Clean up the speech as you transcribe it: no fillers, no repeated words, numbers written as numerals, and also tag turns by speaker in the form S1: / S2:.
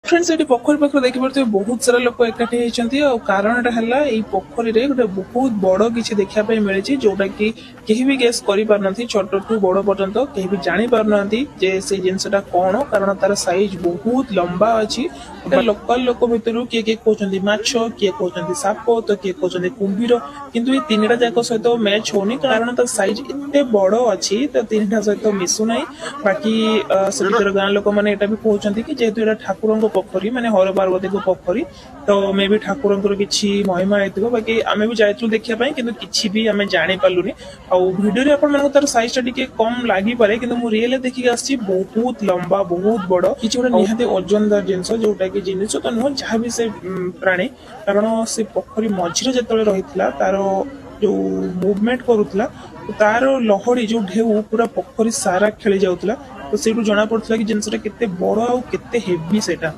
S1: Friends ये पोखरी पाखे देखिए बहुत सारा लोक एकाठी होती कारणटा है पोखरी रे गोटे बहुत बड़ किसी देखापी मिली जोटा कि केही भी गेस कर छोट ठू बड़ पर्यंत केही भी जानी पारना जे से जिनसटा कौन कारण तार साइज बहुत लंबा अच्छी लोकल लोक भितर किए किए कहते माछ किए कहते साप तो किए कहते कुंभीर किंतु ये तीन जाक सहित मैच होनी कारण तार साइज एत बड़ अच्छी तो तीन सहित मिशुना बाकी से गाँ लोक मैंने भी कहते कि जेहेतु यहाँ ठाकुर पोखरी माने हर पार्वती को पोखरी तो मे भी ठाकुर किसी महिमा होती बाकी आम भी जाइलु देखा कि किसी भी आम जानी पार्लुनि भिडियो आप तार साइज टा कम लगिपे कि रियल देखिक आसी बहुत लंबा बहुत बड़ किसी गोटे निहाती ओजनदार जिनस जोटा कि जिनिस तो नुह जहाँ भी से प्राणी कारण से पोखरी मझिरे जो रही तार जो मुवमेंट करूला तार लहड़ी जो ढेउ पूरा पोखरी सारा खेली जाऊला तो से जना पड़ा कि जिनसा केते बड़ आ केते हेवी सेटा।